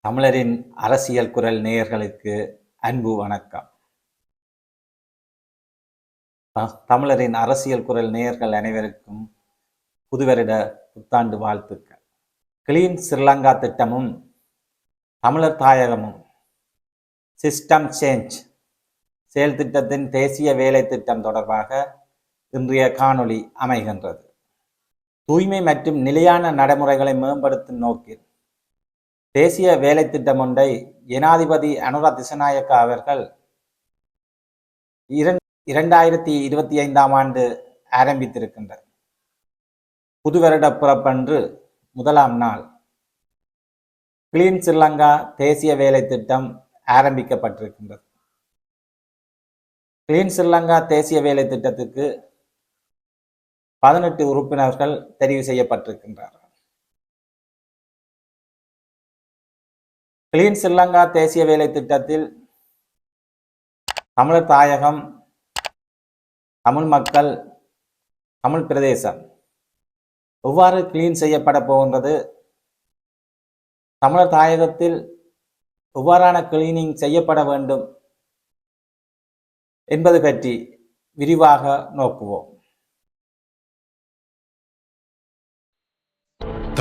தமிழரின் அரசியல் குரல் நேயர்களுக்கு அன்பு வணக்கம். தமிழரின் அரசியல் குரல் நேயர்கள் அனைவருக்கும் புதுவருட புத்தாண்டு வாழ்த்துக்கள். கிளீன் ஸ்ரீலங்கா திட்டமும் தமிழர் தாயகமும் சிஸ்டம் சேஞ்ச் செயல் திட்டத்தின் தேசிய வேலை திட்டம் தொடர்பாக இன்றைய காணொளி அமைகின்றது. தூய்மை மற்றும் நிலையான நடைமுறைகளை மேம்படுத்தும் நோக்கில் தேசிய வேலை திட்டம் ஒன்றை ஜனாதிபதி அனுர திசாநாயக்க அவர்கள் 2025 ஆரம்பித்திருக்கின்றார். புதுவருட பிறப்பன்று முதலாம் நாள் கிளீன் ஸ்ரீலங்கா தேசிய வேலை திட்டம் ஆரம்பிக்கப்பட்டிருக்கின்றது. கிளீன் ஸ்ரீலங்கா தேசிய வேலை திட்டத்துக்கு 18 உறுப்பினர்கள் தெரிவு செய்யப்பட்டிருக்கின்றார்கள். கிளீன் ஸ்ரீலங்கா தேசிய வேலை திட்டத்தில் தமிழர் தாயகம், தமிழ் மக்கள், தமிழ் பிரதேசம் எவ்வாறு கிளீன் செய்யப்பட போகின்றது, தமிழர் தாயகத்தில் எவ்வாறான கிளீனிங் செய்யப்பட வேண்டும் என்பது பற்றி விரிவாக நோக்குவோம்.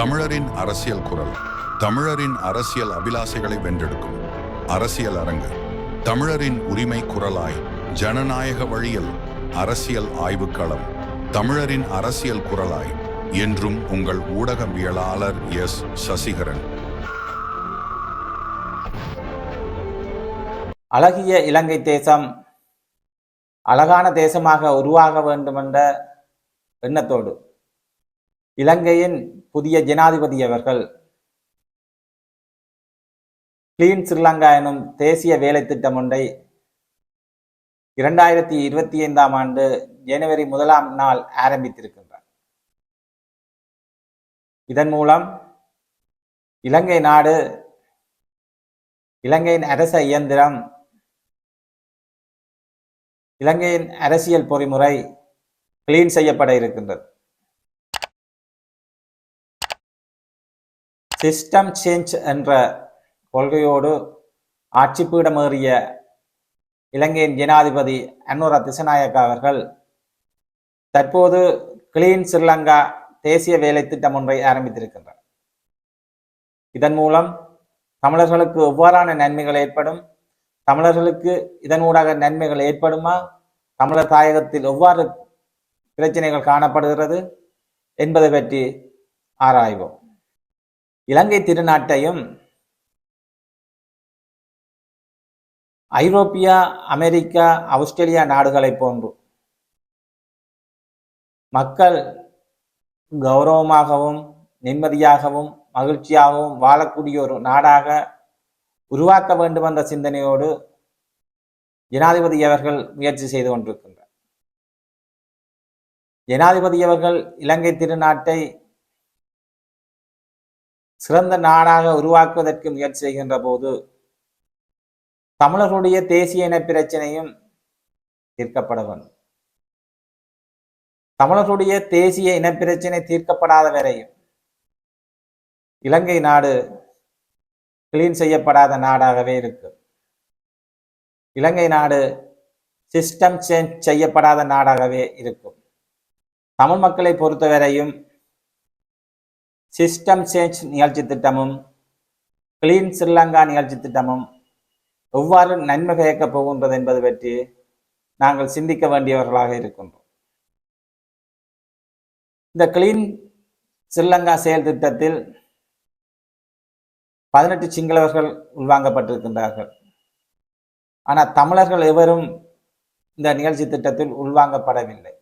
தமிழரின் அரசியல் குரல், தமிழரின் அரசியல் அபிலாசைகளை வென்றெடுக்கும் அரசியல் அரங்கு, தமிழரின் உரிமை குரலாய் ஜனநாயக வழியில் அரசியல் ஆய்வுக்களம், தமிழரின் அரசியல் குரலாய் என்றும் உங்கள் ஊடகவியலாளர் எஸ். சசிகரன். அழகிய இலங்கை தேசம் அழகான தேசமாக உருவாக வேண்டுமென்ற எண்ணத்தோடு இலங்கையின் புதிய ஜனாதிபதி அவர்கள் கிளீன் ஸ்ரீலங்கா எனும் தேசிய வேலை திட்டம் ஒன்றை 2025 ஜனவரி 1 ஆரம்பித்திருக்கின்றார். இதன் மூலம் இலங்கை நாடு, இலங்கையின் அரச இயந்திரம், இலங்கையின் அரசியல் பொறிமுறை கிளீன் செய்யப்பட இருக்கின்றது. சிஸ்டம் சேஞ்ச் என்ற கொள்கையோடு ஆட்சிப்பீடமேறிய இலங்கையின் ஜனாதிபதி அனுர திசாநாயக்க அவர்கள் தற்போது கிளீன் ஸ்ரீலங்கா தேசிய வேலை திட்டம் ஒன்றை ஆரம்பித்திருக்கின்றார். இதன் மூலம் தமிழர்களுக்கு எவ்வாறான நன்மைகள் ஏற்படும், தமிழர்களுக்கு இதனூடாக நன்மைகள் ஏற்படுமா, தமிழர் தாயகத்தில் எவ்வாறு பிரச்சனைகள் காணப்படுகிறது என்பதை பற்றி ஆராய்வோம். இலங்கை திருநாட்டையும் ஐரோப்பியா, அமெரிக்கா, ஆஸ்திரேலியா நாடுகளை போன்று மக்கள் கௌரவமாகவும் நிம்மதியாகவும் மகிழ்ச்சியாகவும் வாழக்கூடிய ஒரு நாடாக உருவாக்க வேண்டும் என்ற சிந்தனையோடு ஜனாதிபதி அவர்கள் முயற்சி செய்து கொண்டிருக்கின்றார். ஜனாதிபதி அவர்கள் இலங்கை திருநாட்டை சிறந்த நாடாக உருவாக்குவதற்கு முயற்சி செய்கின்ற போது தமிழர்களுடைய தேசிய இன பிரச்சனையும் தீர்க்கப்பட வேண்டும். தமிழர்களுடைய தேசிய இன பிரச்சனை தீர்க்கப்படாத வரையும் இலங்கை நாடு கிளீன் செய்யப்படாத நாடாகவே இருக்கும். இலங்கை நாடு சிஸ்டம் சேஞ்ச் செய்யப்படாத நாடாகவே இருக்கும். தமிழ் மக்களை பொறுத்தவரையும் சிஸ்டம் சேஞ்ச் நிகழ்ச்சி திட்டமும் கிளீன் ஸ்ரீலங்கா நிகழ்ச்சி திட்டமும் எவ்வாறு நன்மை பயக்கப் போகின்றது என்பது பற்றி நாங்கள் சிந்திக்க வேண்டியவர்களாக இருக்கின்றோம். இந்த கிளீன் ஸ்ரீலங்கா செயல் திட்டத்தில் 18 சிங்களவர்கள் உள்வாங்கப்பட்டிருக்கின்றார்கள். ஆனால் தமிழர்கள் எவரும் இந்த நிகழ்ச்சி திட்டத்தில் உள்வாங்கப்படவில்லை.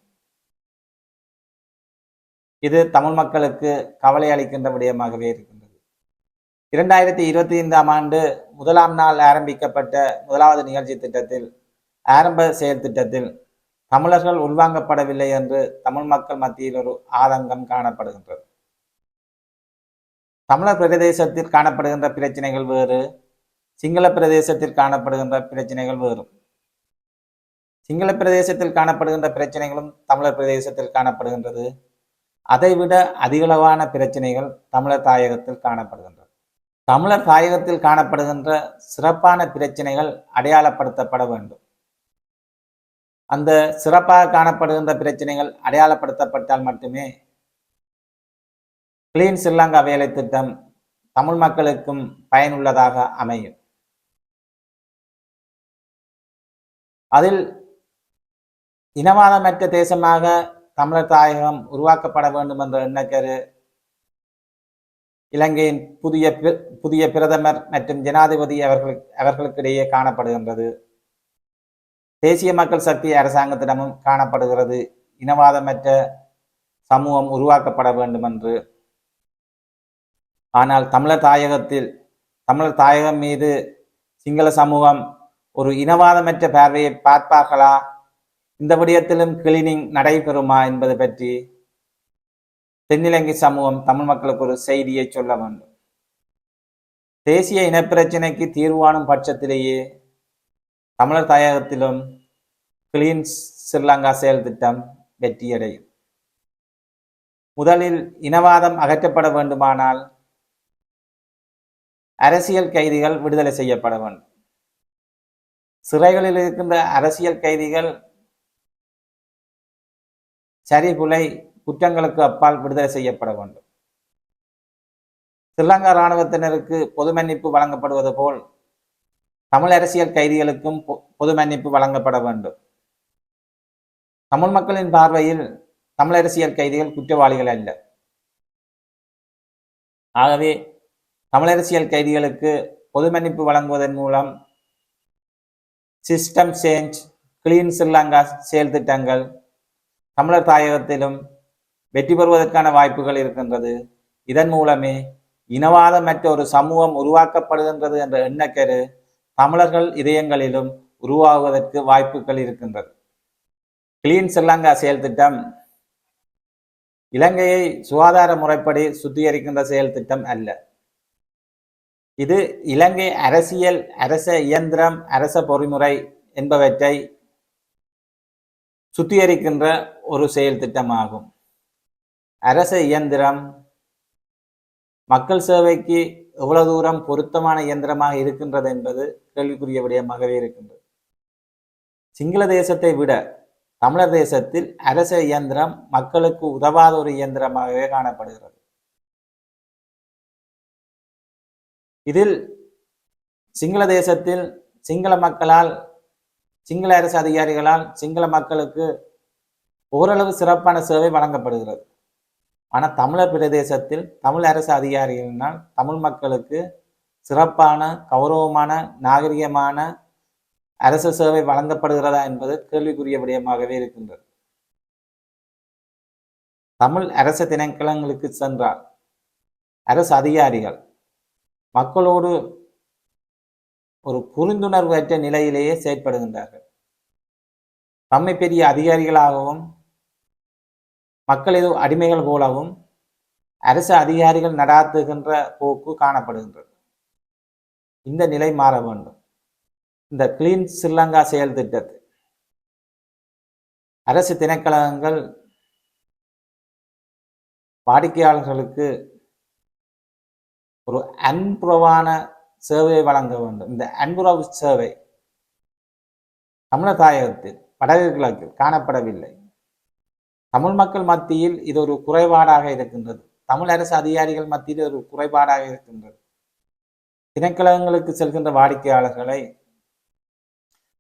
இது தமிழ் மக்களுக்கு கவலை அளிக்கின்ற விடயமாகவே இருக்கின்றது. 2025 முதலாம் நாள் ஆரம்பிக்கப்பட்ட முதலாவது நிகழ்ச்சி திட்டத்தில், ஆரம்ப செயல் திட்டத்தில் தமிழர்கள் உள்வாங்கப்படவில்லை என்று தமிழ் மக்கள் மத்தியில் ஒரு ஆதங்கம் காணப்படுகின்றது. தமிழர் பிரதேசத்தில் காணப்படுகின்ற பிரச்சனைகள் வேறு, சிங்கள பிரதேசத்தில் காணப்படுகின்ற பிரச்சனைகள் வேறு. சிங்கள பிரதேசத்தில் காணப்படுகின்ற பிரச்சனைகளும் தமிழர் பிரதேசத்தில் காணப்படுகின்றது. அதைவிட அதிகளவான பிரச்சனைகள் தமிழர் தாயகத்தில் காணப்படுகின்றது. தமிழர் தாயகத்தில் காணப்படுகின்ற சிறப்பான பிரச்சனைகள் அடையாளப்படுத்தப்பட வேண்டும். அந்த சிறப்பாக காணப்படுகின்ற பிரச்சனைகள் அடையாளப்படுத்தப்பட்டால் மட்டுமே கிளீன் ஸ்ரீலங்கா வேலை திட்டம் தமிழ் மக்களுக்கும் பயனுள்ளதாக அமையும். அதில் இனவாதமற்ற தேசமாக தமிழர் தாயகம் உருவாக்கப்பட வேண்டும் என்ற எண்ணக்கரு இலங்கையின் புதிய பிரதமர் மற்றும் ஜனாதிபதி அவர்களுக்கிடையே காணப்படுகின்றது. தேசிய மக்கள் சக்தி அரசாங்கத்திடமும் காணப்படுகிறது. இனவாதமற்ற சமூகம் உருவாக்கப்பட வேண்டும் என்று. ஆனால் தமிழர் தாயகம் மீது சிங்கள சமூகம் ஒரு இனவாதமற்ற பார்வையை பார்ப்பார்களா, இந்த விடயத்திலும் கிளீனிங் நடைபெறுமா என்பது பற்றி தென்னிலங்கை சமூகம் தமிழ் மக்களுக்கு ஒரு செய்தியை சொல்ல வேண்டும். தேசிய இனப்பிரச்சினைக்கு தீர்வானும் பட்சத்திலேயே தமிழர் தாயகத்திலும் கிளீன் ஸ்ரீலங்கா செயல் திட்டம் வெற்றியடையும். முதலில் இனவாதம் அகற்றப்பட வேண்டுமானால் அரசியல் கைதிகள் விடுதலை செய்யப்பட வேண்டும். சிறைகளில் இருக்கின்ற அரசியல் கைதிகள் சரிபுலை குற்றங்களுக்கு அப்பால் விடுதலை செய்யப்பட வேண்டும். ஸ்ரீலங்கா இராணுவத்தினருக்கு பொது மன்னிப்பு வழங்கப்படுவது போல் தமிழ் அரசியல் கைதிகளுக்கும் பொது மன்னிப்பு வழங்கப்பட வேண்டும். தமிழ் மக்களின் பார்வையில் தமிழ் அரசியல் கைதிகள் குற்றவாளிகள் அல்ல. ஆகவே தமிழ் அரசியல் கைதிகளுக்கு பொது மன்னிப்பு வழங்குவதன் மூலம் சிஸ்டம் சேஞ்ச், கிளீன் ஸ்ரீலங்கா செயல் திட்டங்கள் தமிழர் தாயகத்திலும் வெற்றி பெறுவதற்கான வாய்ப்புகள் இருக்கின்றது. இதன் மூலமே இனவாதமற்ற ஒரு சமூகம் உருவாக்கப்படுகின்றது என்ற எண்ணக்கரு தமிழர்கள் இதயங்களிலும் உருவாகுவதற்கு வாய்ப்புகள் இருக்கின்றது. கிளீன் ஸ்ரீலங்கா செயல் திட்டம் இலங்கையை சுகாதார முறைப்படி சுத்திகரிக்கின்ற செயல் திட்டம் அல்ல. இது இலங்கை அரச இயந்திரம், அரச பொறிமுறை என்பவற்றை சுத்திகரிக்கின்ற ஒரு செயல் திட்டமாகும். அரச இயந்திரம் மக்கள் சேவைக்கு எவ்வளவு தூரம் பொருத்தமான இயந்திரமாக இருக்கின்றது என்பது கேள்விக்குரிய விடயமாகவே இருக்கின்றது. சிங்கள தேசத்தை விட தமிழர் தேசத்தில் அரச இயந்திரம் மக்களுக்கு உதவாத ஒரு இயந்திரமாகவே காணப்படுகிறது. இதில் சிங்கள தேசத்தில் சிங்கள மக்களால், சிங்கள அரசு அதிகாரிகளால் சிங்கள மக்களுக்கு ஓரளவு சிறப்பான சேவை வழங்கப்படுகிறது. ஆனால் தமிழர் பிரதேசத்தில் தமிழ் அரசு அதிகாரிகளினால் தமிழ் மக்களுக்கு சிறப்பான, கௌரவமான, நாகரிகமான அரசு சேவை வழங்கப்படுகிறதா என்பது கேள்விக்குரிய விடயமாகவே இருக்கின்றது. தமிழ் அரசு திணைக்களங்களுக்கு சென்றால் அரசு அதிகாரிகள் மக்களோடு ஒரு புரிந்துணர்வற்ற நிலையிலேயே செயற்படுகின்றார்கள். தம்மை பெரிய அதிகாரிகளாகவும் மக்கள் ஏதோ அடிமைகள் போலவும் அரசு அதிகாரிகள் நடாத்துகின்ற போக்கு காணப்படுகின்றது. இந்த நிலை மாற வேண்டும். இந்த கிளீன் ஸ்ரீலங்கா செயல் திட்டத்தை அரசு திணைக்களங்கள் வாடிக்கையாளர்களுக்கு ஒரு அன்புறவான சேவையை வழங்க வேண்டும். இந்த அன்புறவு சேவை தமிழர் தாயகத்தில் வடக்கு கிழக்கில் காணப்படவில்லை. தமிழ் மக்கள் மத்தியில் இது ஒரு குறைபாடாக இருக்கின்றது. தமிழ் அரசு அதிகாரிகள் மத்தியில் ஒரு குறைபாடாக இருக்கின்றது. திணைக்களங்களுக்கு செல்கின்ற வாடிக்கையாளர்களை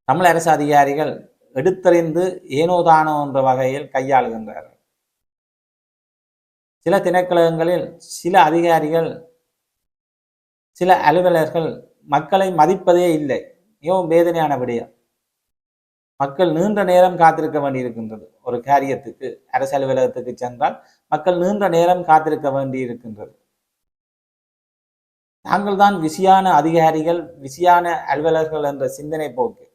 தமிழ் அரசு அதிகாரிகள் எடுத்தறிந்து ஏனோதானோ என்ற வகையில் கையாளுகின்றார்கள். சில திணைக்களங்களில் சில அதிகாரிகள், சில அலுவலர்கள் மக்களை மதிப்பதே இல்லை. மிகவும் வேதனையான விடயம். மக்கள் நீண்ட நேரம் காத்திருக்க வேண்டியிருக்கின்றது. ஒரு காரியத்துக்கு அரசு அலுவலகத்துக்கு சென்றால் மக்கள் நீண்ட நேரம் காத்திருக்க வேண்டியிருக்கின்றது. தாங்கள் தான் விசியான அதிகாரிகள், விசியான அலுவலர்கள் என்ற சிந்தனை போக்கு.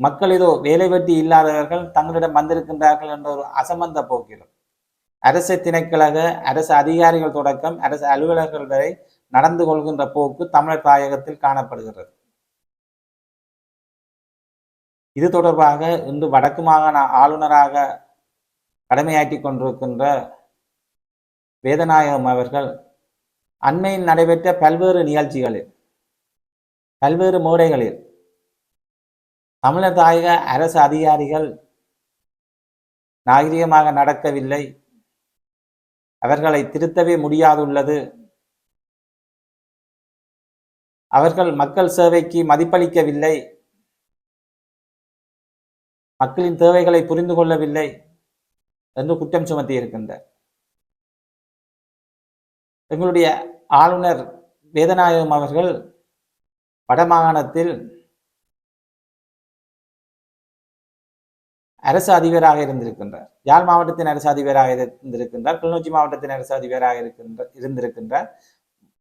மக்கள் ஏதோ வேலை வெட்டி இல்லாதவர்கள் தங்களிடம் வந்திருக்கின்றார்கள் என்ற ஒரு அசம்பந்த போக்கிலும் அரசு திணைக்களக, அரசு அதிகாரிகள் தொடக்கம் அரசு அலுவலர்கள் வரை நடந்து கொள்கின்ற போக்கு தமிழர் தாயகத்தில் காணப்படுகிறது. இது தொடர்பாக இன்று வடக்கு மாகாண ஆளுநராக கடமையாற்றி கொண்டிருக்கின்ற வேதநாயகம் அவர்கள் அண்மையில் நடைபெற்ற பல்வேறு நிகழ்ச்சிகளில் பல்வேறு மேடைகளில் தமிழர் தாயக அரசு அதிகாரிகள் நாகரிகமாக நடக்கவில்லை, அவர்களை திருத்தவே முடியாதுள்ளது, அவர்கள் மக்கள் சேவைக்கு மதிப்பளிக்கவில்லை, மக்களின் தேவைகளை புரிந்து கொள்ளவில்லை என்று குற்றம் சுமத்தி இருக்கின்றார். எங்களுடைய ஆளுநர் வேதநாயகம் அவர்கள் வடமாகாணத்தில் அரசு அதிபராக இருந்திருக்கின்றார். யாழ் மாவட்டத்தின் அரசு அதிபராக இருந்திருக்கின்றார். கிளிநொச்சி மாவட்டத்தின் அரசு அதிபராக இருந்திருக்கின்றார்.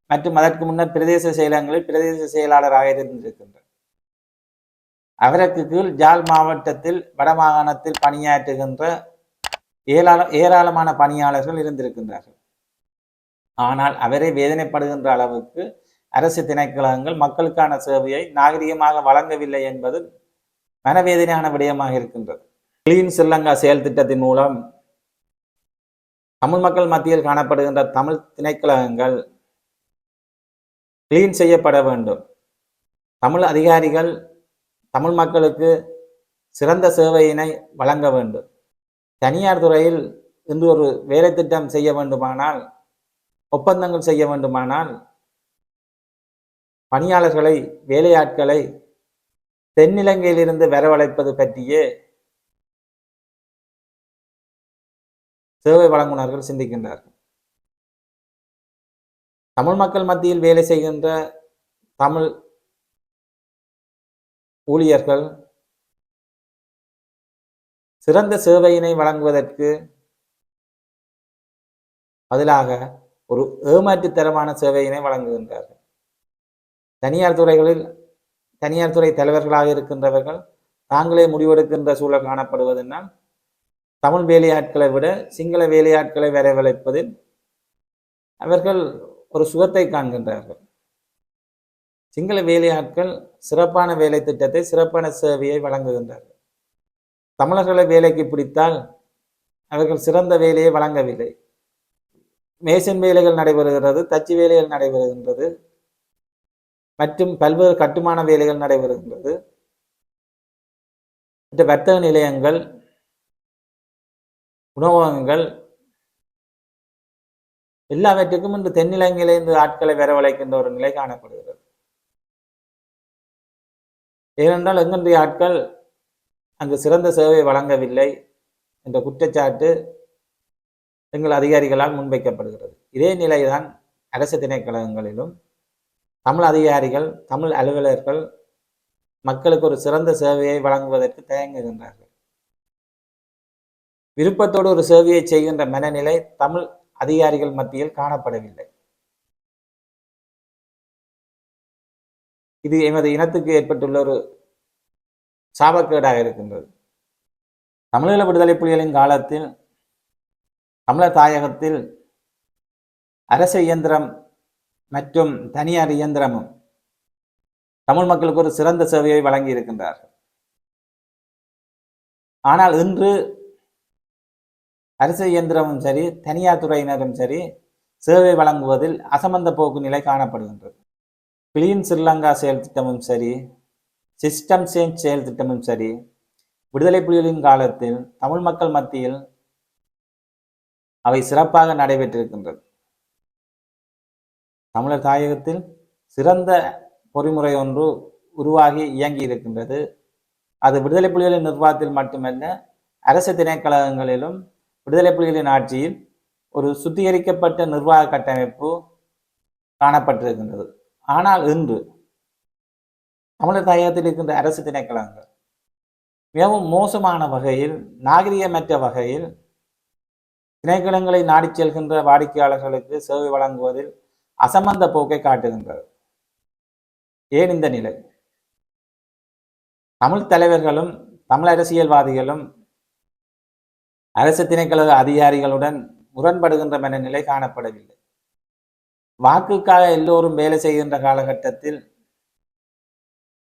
மற்றும் அதற்கு முன்னர் பிரதேச செயலகங்களில் பிரதேச செயலாளராக இருந்திருக்கின்றார். அவருக்கு கீழ் யாழ் மாவட்டத்தில் வடமாகாணத்தில் பணியாற்றுகின்ற ஏராளமான பணியாளர்கள் இருந்திருக்கின்றார்கள். ஆனால் அவரை வேதனைப்படுகின்ற அளவுக்கு அரசு திணைக்களங்கள் மக்களுக்கான சேவையை நாகரிகமாக வழங்கவில்லை என்பது மனவேதனையான விடயமாக இருக்கின்றது. கிளீன் ஸ்ரீலங்கா செயல் திட்டத்தின் மூலம் தமிழ் மக்கள் மத்தியில் காணப்படுகின்ற தமிழ் திணைக்களங்கள் கிளீன் செய்யப்பட வேண்டும். தமிழ் அதிகாரிகள் தமிழ் மக்களுக்கு சிறந்த சேவையினை வழங்க வேண்டும். தனியார் துறையில் இன்று ஒரு வேலை திட்டம் செய்ய வேண்டுமானால், ஒப்பந்தங்கள் செய்ய வேண்டுமானால், பணியாளர்களை வேலையாட்களை தென்னிலங்கையிலிருந்து வரவழைப்பது பற்றியே சேவை வழங்குனர்கள் சிந்திக்கின்றார்கள். தமிழ் மக்கள் மத்தியில் வேலை செய்கின்ற தமிழ் ஊழியர்கள் சிறந்த சேவையினை வழங்குவதற்கு பதிலாக ஒரு ஏமாற்றுத்தரமான சேவையினை வழங்குகின்றார்கள். தனியார் துறைகளில் தனியார் துறை தலைவர்களாக இருக்கின்றவர்கள் தாங்களே முடிவெடுக்கின்ற சூழல் காணப்படுவதனால் தமிழ் வேலையாட்களை விட சிங்கள வேலையாட்களை வரவழைப்பதில் அவர்கள் ஒரு சுகத்தை காண்கின்றார்கள். சிங்கள வேலையாட்கள் சிறப்பான வேலை திட்டத்தை, சிறப்பான சேவையை வழங்குகின்றார்கள். தமிழர்களை வேலைக்கு பிடித்தால் அவர்கள் சிறந்த வேலையை வழங்கவில்லை. மேசன் வேலைகள் நடைபெறுகிறது, தச்சு வேலைகள் நடைபெறுகின்றது, மற்றும் பல்வேறு கட்டுமான வேலைகள் நடைபெறுகின்றது. மற்ற வர்த்தக நிலையங்கள், உணவகங்கள் எல்லாவற்றுக்கும் இன்று தென்னிலங்கையிலிருந்து ஆட்களை வரவழைக்கின்ற ஒரு நிலை காணப்படுகிறது. ஏனென்றால் எங்களுடைய ஆட்கள் அங்கு சிறந்த சேவை வழங்கவில்லை என்ற குற்றச்சாட்டு எங்கள் அதிகாரிகளால் முன்வைக்கப்படுகிறது. இதே நிலைதான் அரசு திணைக்களங்களிலும் தமிழ் அதிகாரிகள், தமிழ் அலுவலர்கள் மக்களுக்கு ஒரு சிறந்த சேவையை வழங்குவதற்கு தயங்குகின்றார்கள். விருப்பத்தோடு ஒரு சேவையை செய்கின்ற மனநிலை தமிழ் அதிகாரிகள் மத்தியில் காணப்படவில்லை. இது எமது இனத்துக்கு ஏற்பட்டுள்ள ஒரு சாபக்கேடாக இருக்கின்றது. தமிழீழ விடுதலை புலிகளின் காலத்தில் தமிழர் தாயகத்தில் அரசு இயந்திரம் மற்றும் தனியார் இயந்திரமும் தமிழ் மக்களுக்கு ஒரு சிறந்த சேவையை வழங்கி இருக்கின்றார்கள். ஆனால் இன்று அரசு இயந்திரமும் சரி, தனியார் துறையினரும் சரி, சேவை வழங்குவதில் அசமந்த போக்கு நிலை காணப்படுகின்றது. கிளீன் ஸ்ரீலங்கா செயல் திட்டமும் சரி, சிஸ்டம் சேஞ்ச் செயல் திட்டமும் சரி, விடுதலை புலிகளின் காலத்தில் தமிழ் மக்கள் மத்தியில் அவை சிறப்பாக நடைபெற்றிருக்கின்றது. தமிழர் தாயகத்தில் சிறந்த பொறிமுறை ஒன்று உருவாகி இயங்கி இருக்கின்றது. அது விடுதலை புலிகளின் நிர்வாகத்தில் மட்டுமல்ல, அரசு திணைக்களங்களிலும் விடுதலை புலிகளின் ஆட்சியில் ஒரு சுத்திகரிக்கப்பட்ட நிர்வாக கட்டமைப்பு காணப்பட்டிருக்கின்றது. ஆனால் இன்று தமிழர் தாயகத்தில் இருக்கின்ற அரசு திணைக்களங்கள் மிகவும் மோசமான வகையில், நாகரிகமற்ற வகையில் திணைக்களங்களை நாடிச் செல்கின்ற வாடிக்கையாளர்களுக்கு சேவை வழங்குவதில் அசமந்த போக்கை காட்டுகின்றது. ஏன் இந்த நிலை? தமிழ் தலைவர்களும் தமிழ் அரசியல்வாதிகளும் அரசு திணைக்கள அதிகாரிகளுடன் முரண்படுகின்ற மனநிலை காணப்படவில்லை. வாக்குக்காக எல்லோரும் வேலை செய்கின்ற காலகட்டத்தில்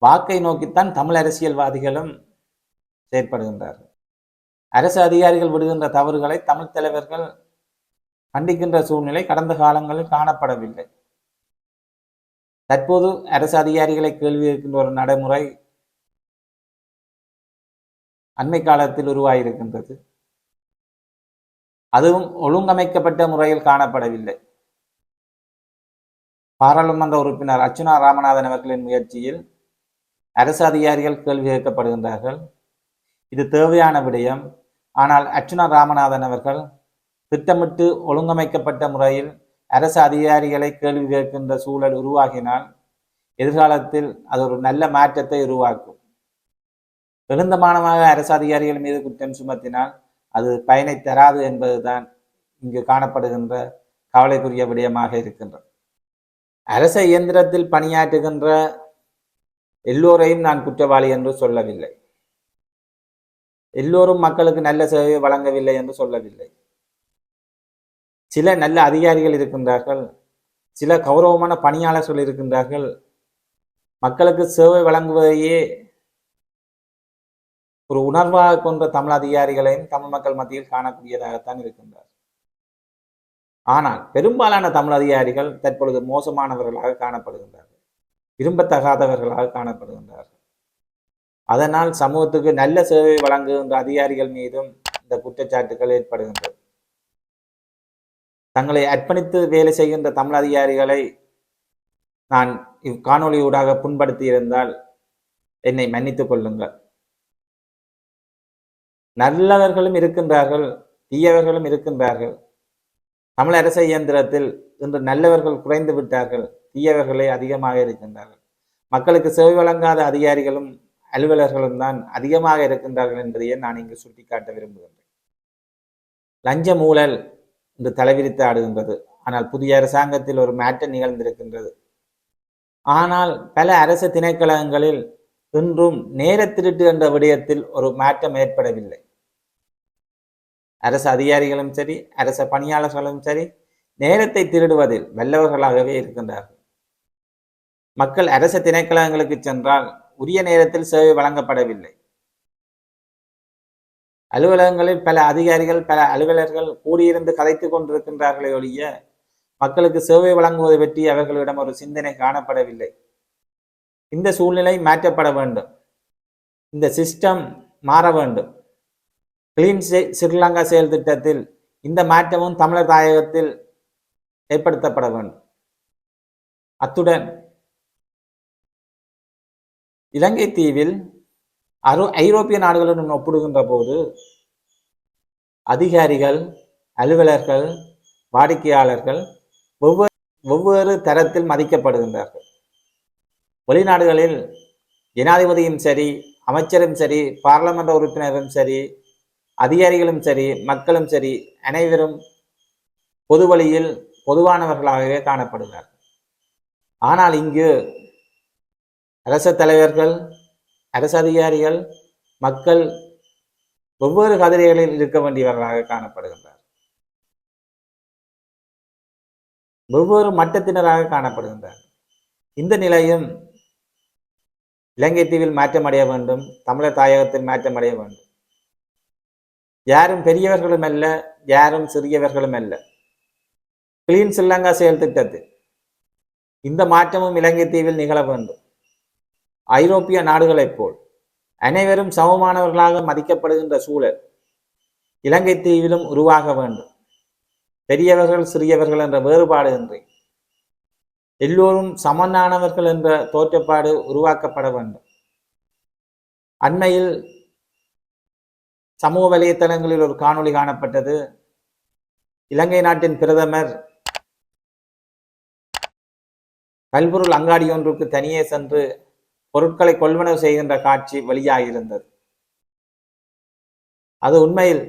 வாக்கை நோக்கித்தான் தமிழ் அரசியல்வாதிகளும் செயற்படுகின்றார்கள். அரசு அதிகாரிகள் விடுகின்ற தவறுகளை தமிழ் தலைவர்கள் கண்டிக்கின்ற சூழ்நிலை கடந்த காலங்களில் காணப்படவில்லை. தற்போது அரசு அதிகாரிகளை கேள்வி கேட்கின்ற ஒரு நடைமுறை அண்மை காலத்தில் உருவாகியிருக்கின்றது. அதுவும் ஒழுங்கமைக்கப்பட்ட முறையில் காணப்படவில்லை. பாராளுமன்ற உறுப்பினர் அர்ச்சுனா ராமநாதன் அவர்களின் முயற்சியில் அரசு அதிகாரிகள் கேள்வி கேட்கப்படுகின்றார்கள். இது தேவையான விடயம். ஆனால் அர்ச்சுனா ராமநாதன் அவர்கள் திட்டமிட்டு ஒழுங்கமைக்கப்பட்ட முறையில் அரசு அதிகாரிகளை கேள்வி கேட்கின்ற சூழல் உருவாகினால் எதிர்காலத்தில் அது ஒரு நல்ல மாற்றத்தை உருவாக்கும். எழுந்தமானமாக அரசு அதிகாரிகள் மீது குற்றம் சுமத்தினால் அது பயனை தராது என்பதுதான் இங்கு காணப்படுகின்ற கவலைக்குரிய விடயமாக இருக்கின்றது. அரச இயந்திரத்தில் பணியாற்றுகின்ற எல்லோரையும் நான் குற்றவாளி என்று சொல்லவில்லை. எல்லோரும் மக்களுக்கு நல்ல சேவை வழங்கவில்லை என்று சொல்லவில்லை. சில நல்ல அதிகாரிகள் இருக்கின்றார்கள், சில கௌரவமான பணியாளர்கள் இருக்கின்றார்கள். மக்களுக்கு சேவை வழங்குவதையே ஒரு உணர்வாக கொண்ட தமிழ் அதிகாரிகளையும் தமிழ் மக்கள் மத்தியில் காணக்கூடியதாகத்தான் இருக்கின்றார். ஆனால் பெரும்பாலான தமிழ் அதிகாரிகள் தற்பொழுது மோசமானவர்களாக காணப்படுகின்றார்கள், விரும்பத்தகாதவர்களாக காணப்படுகின்றார்கள். அதனால் சமூகத்துக்கு நல்ல சேவை வழங்குகின்ற அதிகாரிகள் மீதும் இந்த குற்றச்சாட்டுகள் ஏற்படுகின்றது. தங்களை அர்ப்பணித்து வேலை செய்கின்ற தமிழ் அதிகாரிகளை நான் இக்காணொலியூடாக புண்படுத்தி இருந்தால் என்னை மன்னித்துக் கொள்ளுங்கள். நல்லவர்களும் இருக்கின்றார்கள், தீயவர்களும் இருக்கின்றார்கள். தமிழ் அரச இயந்திரத்தில் இன்று நல்லவர்கள் குறைந்து விட்டார்கள், தீயவர்களே அதிகமாக இருக்கின்றார்கள். மக்களுக்கு சேவை வழங்காத அதிகாரிகளும் அலுவலர்களும் தான் அதிகமாக இருக்கின்றார்கள் என்பதையே நான் இங்கு சுட்டிக்காட்ட விரும்புகின்றேன். லஞ்ச ஊழல் இன்று தலைவிரித்து ஆடுகின்றது. ஆனால் புதிய அரசாங்கத்தில் ஒரு மாற்றம் நிகழ்ந்திருக்கின்றது. ஆனால் பல அரசு திணைக்களங்களில் இன்றும் நேர திருட்டு என்ற விடயத்தில் ஒரு மாற்றம் ஏற்படவில்லை. அரசு அதிகாரிகளும் சரி, அரசு பணியாளர்களும் சரி, நேரத்தை திருடுவதில் வல்லவர்களாகவே இருக்கின்றார்கள். மக்கள் அரசு திணைக்களங்களுக்கு சென்றால் உரிய நேரத்தில் சேவை வழங்கப்படவில்லை. அலுவலகங்களில் பல அதிகாரிகள், பல அலுவலர்கள் கூடியிருந்து கதைத்து கொண்டிருக்கின்றார்களே ஒழிய மக்களுக்கு சேவை வழங்குவது பற்றி அவர்களிடம் ஒரு சிந்தனை காணப்படவில்லை. இந்த சூழ்நிலை மாற்றப்பட வேண்டும். இந்த சிஸ்டம் மாற வேண்டும். கிளீன் ஸ்ரீலங்கா செயல் திட்டத்தில் இந்த மாற்றமும் தமிழர் தாயகத்தில் ஏற்படுத்தப்பட வேண்டும். அத்துடன் இலங்கை தீவில் ஐரோப்பிய நாடுகளுடன் ஒப்பிடுகின்ற போது அதிகாரிகள், அலுவலர்கள், வாடிக்கையாளர்கள் வெவ்வேறு தரத்தில் மதிக்கப்படுகின்றார்கள். வெளிநாடுகளில் ஜனாதிபதியும் சரி, அமைச்சரும் சரி, பாராளுமன்ற உறுப்பினரும் சரி, அதிகாரிகளும் சரி, மக்களும் சரி, அனைவரும் பொது வழியில் பொதுவானவர்களாகவே காணப்படுகிறார்கள். ஆனால் இங்கு அரச தலைவர்கள், அரசு அதிகாரிகள், மக்கள் வெவ்வேறு கதிரைகளில் இருக்க வேண்டியவர்களாக காணப்படுகின்றார். வெவ்வேறு மட்டத்தினராக காணப்படுகின்றார். இந்த நிலையும் இலங்கை தீவில் மாற்றமடைய வேண்டும், தமிழர் தாயகத்தில் மாற்றமடைய வேண்டும். யாரும் பெரியவர்களும் அல்ல, யாரும் சிறியவர்களும் அல்ல. கிளீன் ஸ்ரீலங்கா செயல் திட்டத்தில் இந்த மாற்றமும் இலங்கை தீவில் நிகழ வேண்டும். ஐரோப்பிய நாடுகளைப் போல் அனைவரும் சமமானவர்களாக மதிக்கப்படுகின்ற சூழல் இலங்கை தீவிலும் உருவாக வேண்டும். பெரியவர்கள் சிறியவர்கள் என்ற வேறுபாடு இன்றி எல்லோரும் சமனானவர்கள் என்ற தோற்றப்பாடு உருவாக்கப்பட வேண்டும். அண்மையில் சமூக வலைத்தளங்களில் ஒரு காணொளி காணப்பட்டது. இலங்கை நாட்டின் பிரதமர் பல்பொருள் அங்காடி ஒன்றுக்கு தனியே சென்று பொருட்களை கொள்வனவு செய்கின்ற காட்சி வெளியாகியிருந்தது. அது உண்மையில்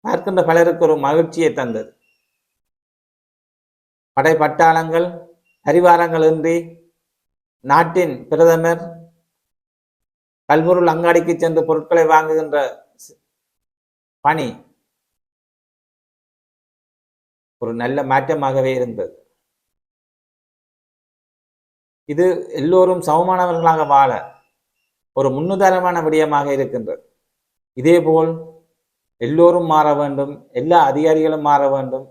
பார்க்கின்ற பலருக்கு ஒரு மகிழ்ச்சியை தந்தது. படை பட்டாளங்கள், பரிவாரங்கள் இன்றி நாட்டின் பிரதமர் பல்பொருள் அங்காடிக்கு சென்று பொருட்களை வாங்குகின்ற பணி ஒரு நல்ல மாற்றமாகவே இருந்தது. இது எல்லோரும் சமமானவர்களாக வாழ ஒரு முன்னுதாரணமான விடயமாக இருக்கின்றது. இதேபோல் எல்லோரும் மாற வேண்டும், எல்லா அதிகாரிகளும் மாற வேண்டும்,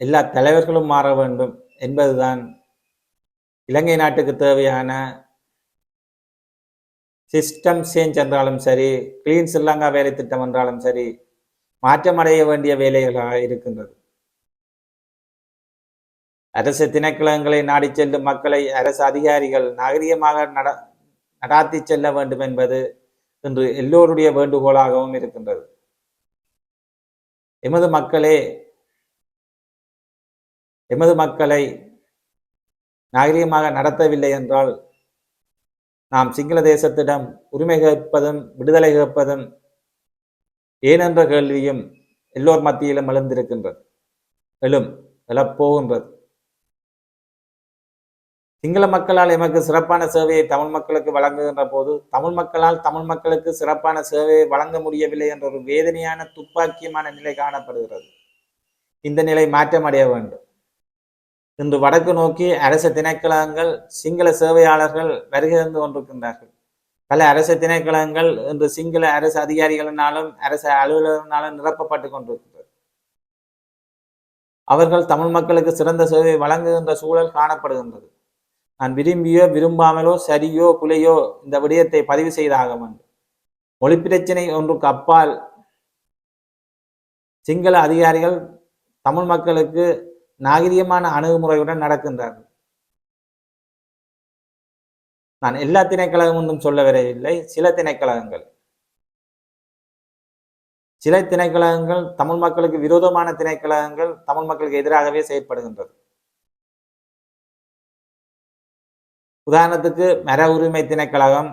எல்லா தலைவர்களும் மாற வேண்டும் என்பதுதான் இலங்கை நாட்டுக்கு தேவையான சிஸ்டம் சேஞ்ச் என்றாலும் சரி, கிளீன் ஸ்ரீலங்கா வேலை திட்டம் என்றாலும் சரி, மாற்றமடைய வேண்டிய வேலைகளாக இருக்கின்றது. அரசு திணைக்களங்களை நாடி செல்லும் மக்களை அரசு அதிகாரிகள் நாகரிகமாக நடாத்தி செல்ல வேண்டும் என்பது இன்று எல்லோருடைய வேண்டுகோளாகவும் இருக்கின்றது. எமது மக்களை நாகரிகமாக நடத்தவில்லை என்றால் நாம் சிங்கள தேசத்திடம் உரிமை கேட்பதும் விடுதலை கேட்பதும் ஏனென்ற கேள்வியும் எல்லோர் மத்தியிலும் எழப்போகின்றது. சிங்கள மக்களால் எமக்கு சிறப்பான சேவையை தமிழ் மக்களுக்கு வழங்குகின்ற போது தமிழ் மக்களால் தமிழ் மக்களுக்கு சிறப்பான சேவையை வழங்க முடியவில்லை என்ற ஒரு வேதனையான துப்பாக்கியமான நிலை காணப்படுகிறது. இந்த நிலை மாற்றமடைய வேண்டும். இன்று வடக்கு நோக்கி அரசு திணைக்களங்கள் சிங்கள சேவையாளர்கள் வருகை தந்து கொண்டிருக்கின்றார்கள். பல அரசு திணைக்களங்கள் இன்று சிங்கள அரசு அதிகாரிகளினாலும் அரசு அலுவலர்களினாலும் நிரப்பப்பட்டு கொண்டிருக்கின்றது. அவர்கள் தமிழ் மக்களுக்கு சிறந்த சேவை வழங்குகின்ற சூழல் காணப்படுகின்றது. நான் விரும்பியோ விரும்பாமலோ சரியோ குலையோ இந்த விடயத்தை பதிவு செய்தாக வேண்டும். மொழி பிரச்சனை ஒன்றுக்கு அப்பால் சிங்கள அதிகாரிகள் தமிழ் மக்களுக்கு நாகரிகமான அணுகுமுறையுடன் நடக்கின்றார்கள். நான் எல்லா திணைக்களகம் ஒன்றும் சொல்ல வரவில்லை. சில திணைக்களங்கள் தமிழ் மக்களுக்கு விரோதமான திணைக்களங்கள் தமிழ் மக்களுக்கு எதிராகவே செயற்படுகின்றது. உதாரணத்துக்கு மர உரிமை திணைக்களகம்,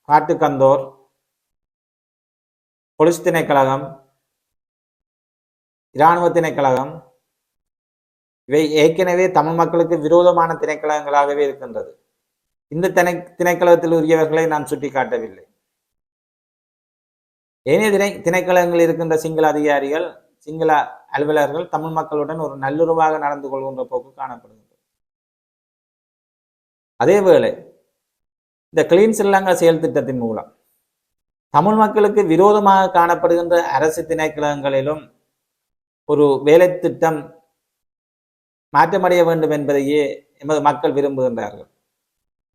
காட்டுக்கந்தோர், போலீஸ் திணைக்களகம், இராணுவ திணைக்களகம் இவை ஏற்கனவே தமிழ் மக்களுக்கு விரோதமான திணைக்களங்களாகவே இருக்கின்றது. இந்த திணைக்களத்தில் உரியவர்களை நான் சுட்டிக்காட்டவில்லை. ஏனைய திணைக்களங்களில் இருக்கின்ற சிங்கள அதிகாரிகள், சிங்கள அலுவலர்கள் தமிழ் மக்களுடன் ஒரு நல்லுறவாக நடந்து கொள்கின்ற போக்கு காணப்படுகின்றது. அதேவேளை இந்த கிளீன் ஸ்ரீலங்கா செயல் திட்டத்தின் மூலம் தமிழ் மக்களுக்கு விரோதமாக காணப்படுகின்ற அரசு திணைக்களங்களிலும் ஒரு வேலை திட்டம் மாற்றமடைய வேண்டும் என்பதையே எமது மக்கள் விரும்புகின்றார்கள்.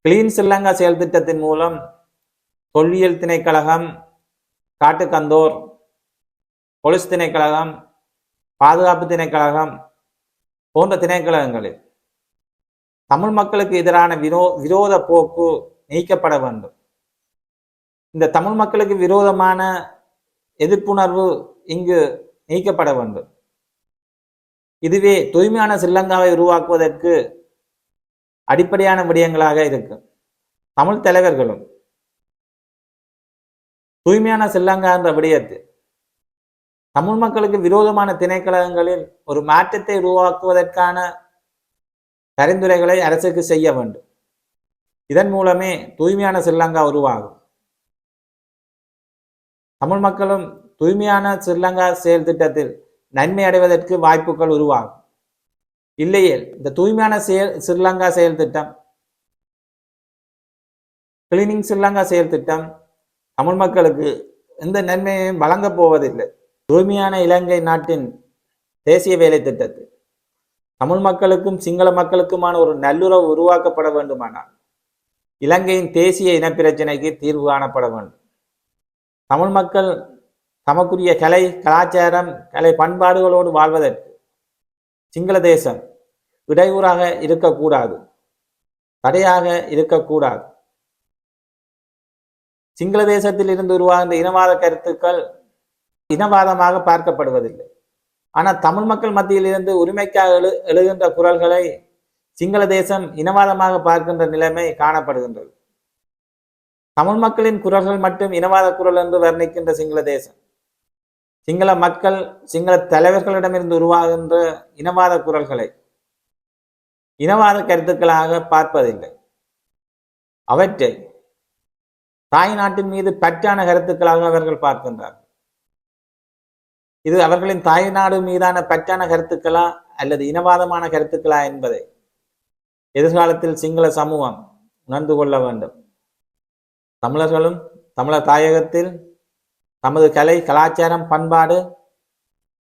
கிளீன் ஸ்ரீலங்கா செயல் திட்டத்தின் மூலம் தொல்லியல் திணைக்களகம், காட்டுக்கந்தோர், போலீஸ் திணைக்களகம், பாதுகாப்பு திணைக்களகம் போன்ற திணைக்களங்களில் தமிழ் மக்களுக்கு எதிரான விரோத போக்கு நீக்கப்பட வேண்டும். இந்த தமிழ் மக்களுக்கு விரோதமான எதிர்ப்புணர்வு இங்கு நீக்கப்பட வேண்டும். இதுவே தூய்மையான ஸ்ரீலங்காவை உருவாக்குவதற்கு அடிப்படையான விடயங்களாக இருக்கும். தமிழ் தலைவர்களும் தூய்மையான ஸ்ரீலங்கா என்ற விடயத்தில் தமிழ் மக்களுக்கு விரோதமான திணைக்களங்களில் ஒரு மாற்றத்தை உருவாக்குவதற்கான பரிந்துரைகளை அரசுக்கு செய்ய வேண்டும். இதன் மூலமே தூய்மையான ஸ்ரீலங்கா உருவாகும். தமிழ் மக்களும் தூய்மையான ஸ்ரீலங்கா செயல் திட்டத்தில் நன்மை அடைவதற்கு வாய்ப்புகள் உருவாகும். இல்லையே இந்த தூய்மையான ஸ்ரீலங்கா செயல் திட்டம், கிளீனிங் ஸ்ரீலங்கா செயல் திட்டம் தமிழ் மக்களுக்கு எந்த நன்மையையும் வழங்கப் போவதில்லை. தூய்மையான இலங்கை நாட்டின் தேசிய வேலை திட்டத்தில் தமிழ் மக்களுக்கும் சிங்கள மக்களுக்குமான ஒரு நல்லுறவு உருவாக்கப்பட வேண்டுமானால் இலங்கையின் தேசிய இனப்பிரச்சினைக்கு தீர்வு காணப்பட வேண்டும். தமிழ் மக்கள் தமக்குரிய கலை, கலாச்சாரம், கலை பண்பாடுகளோடு வாழ்வதற்கு சிங்கள தேசம் இடையூறாக இருக்கக்கூடாது, தடையாக இருக்கக்கூடாது. சிங்கள தேசத்தில் இருந்து உருவாகின்ற இனவாத கருத்துக்கள் இனவாதமாக பார்க்கப்படுவதில்லை. ஆனால் தமிழ் மக்கள் மத்தியில் இருந்து உரிமைக்காக எழுகின்ற குரல்களை சிங்கள தேசம் இனவாதமாக பார்க்கின்ற நிலைமை காணப்படுகின்றது. தமிழ் மக்களின் குரல்கள் மட்டும் இனவாத குரல் என்று வர்ணிக்கின்ற சிங்கள தேசம் சிங்கள மக்கள், சிங்கள தலைவர்களிடமிருந்து உருவாகின்ற இனவாத குரல்களை இனவாத கருத்துக்களாக பார்ப்பதில்லை. அவற்றை தாய் நாட்டின் மீது பற்றான கருத்துக்களாக அவர்கள் பார்க்கின்றார்கள். இது அவர்களின் தாய் நாடு மீதான பற்றான கருத்துக்களா அல்லது இனவாதமான கருத்துக்களா என்பதை எதிர்காலத்தில் சிங்கள சமூகம் உணர்ந்து கொள்ள வேண்டும். தமிழர்களும் தமிழர் தாயகத்தில் தமது கலை, கலாச்சாரம், பண்பாடு,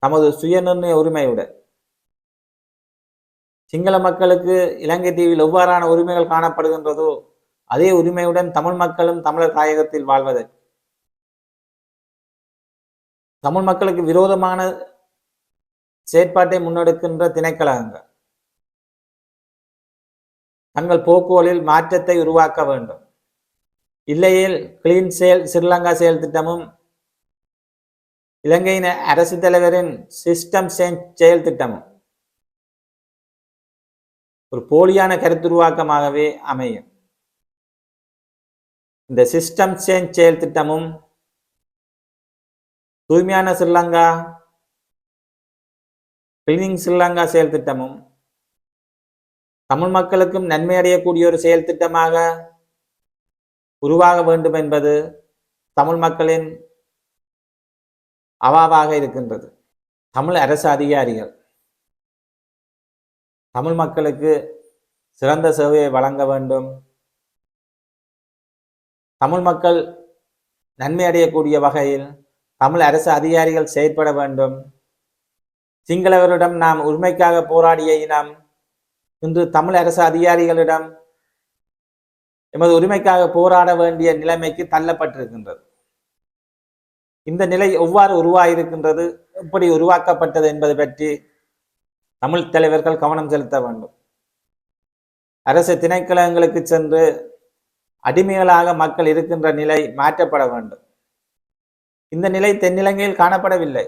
தமது சுயநிர்ணய உரிமையுடன் சிங்கள மக்களுக்கு இலங்கை தீவில் எவ்வாறான உரிமைகள் காணப்படுகின்றதோ அதே உரிமையுடன் தமிழ் மக்களும் தமிழர் தாயகத்தில் வாழ்வது, தமிழ் மக்களுக்கு விரோதமான செயற்பாட்டை முன்னெடுக்கின்ற திணைக்களங்கள் தங்கள் போக்குகளில் மாற்றத்தை உருவாக்க வேண்டும். இல்லையேல் கிளீன் ஸ்ரீலங்கா செயல் திட்டமும் இலங்கையின் அரசு தலைவரின் சிஸ்டம் சேஞ்ச் செயல் திட்டமும் ஒரு போலியான கருத்துருவாக்கமாகவே அமையும். இந்த சிஸ்டம் சேஞ்ச் செயல் திட்டமும் தூய்மையான ஸ்ரீலங்கா கிளீனிங் ஸ்ரீலங்கா செயல் திட்டமும் தமிழ் மக்களுக்கும் நன்மை அடையக்கூடிய ஒரு செயல் திட்டமாக உருவாக வேண்டும் என்பது தமிழ் மக்களின் அவாவாக இருக்கின்றது. தமிழ் அரசு அதிகாரிகள் தமிழ் மக்களுக்கு சிறந்த சேவையை வழங்க வேண்டும். தமிழ் மக்கள் நன்மை அடையக்கூடிய வகையில் தமிழ் அரசு அதிகாரிகள் செயற்பட வேண்டும். சிங்களவரிடம் நாம் உரிமைக்காக போராடிய இனம் இன்று தமிழ் அரசு அதிகாரிகளிடம் எமது உரிமைக்காக போராட வேண்டிய நிலைமைக்கு தள்ளப்பட்டிருக்கின்றது. இந்த நிலை எவ்வாறு உருவாகியிருக்கின்றது, எப்படி உருவாக்கப்பட்டது என்பது பற்றி தமிழ் தலைவர்கள் கவனம் செலுத்த வேண்டும். அரசு திணைக்களங்களுக்கு சென்று அடிமைகளாக மக்கள் இருக்கின்ற நிலை மாற்றப்பட வேண்டும். இந்த நிலை தென்னிலங்கையில் காணப்படவில்லை.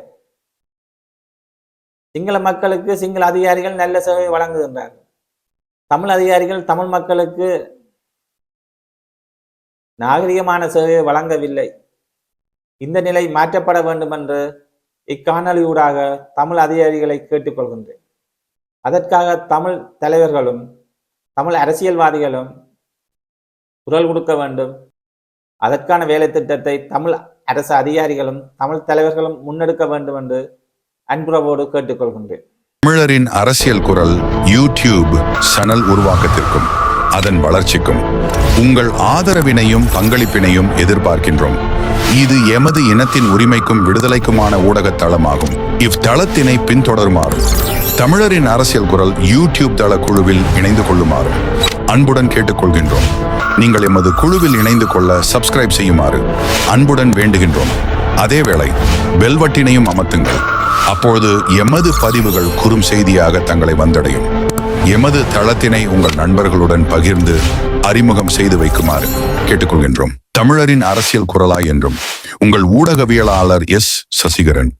சிங்கள மக்களுக்கு சிங்கள அதிகாரிகள் நல்ல சேவை வழங்குகின்றார்கள். தமிழ் அதிகாரிகள் தமிழ் மக்களுக்கு நாகரிகமான சேவையை வழங்கவில்லை. இந்த நிலை மாற்றப்பட வேண்டும் என்று இக்காணொலியூடாக தமிழ் அதிகாரிகளை கேட்டுக்கொள்கின்றேன். அதற்காக தமிழ் தலைவர்களும் தமிழ் அரசியல்வாதிகளும் குரல் கொடுக்க வேண்டும். அதற்கான வேலை திட்டத்தை தமிழ் அரசு அதிகாரிகளும் தமிழ் தலைவர்களும் முன்னெடுக்க வேண்டும் என்று அன்புறவோடு கேட்டுக்கொள்கின்றேன். தமிழரின் அரசியல் குரல் யூடியூப் சேனல் உருவாக்கத்திற்கும் அதன் வளர்ச்சிக்கும் உங்கள் ஆதரவினையும் பங்களிப்பினையும் எதிர்பார்க்கின்றோம். இது எமது இனத்தின் உரிமைக்கும் விடுதலைக்குமான ஊடகத் தளமாகும். இவ்தளத்தினை பின்தொடருமாறும் தமிழரின் அரசியல் குரல் யூடியூப் தள குழுவில் இணைந்து கொள்ளுமாறும் அன்புடன் கேட்டுக்கொள்கின்றோம். நீங்கள் எமது குழுவில் இணைந்து கொள்ள சப்ஸ்கிரைப் செய்யுமாறு அன்புடன் வேண்டுகின்றோம். அதேவேளை பெல்வட்டினையும் அமர்த்துங்கள். அப்பொழுது எமது பதிவுகள் குறும் செய்தியாக தங்களை வந்தடையும். எமது தளத்தினை உங்கள் நண்பர்களுடன் பகிர்ந்து அறிமுகம் செய்து வைக்குமாறு கேட்டுக்கொள்கின்றோம். தமிழரின் அரசியல் குரலாய் என்றும் உங்கள் ஊடகவியலாளர் எஸ். சசிகரன்.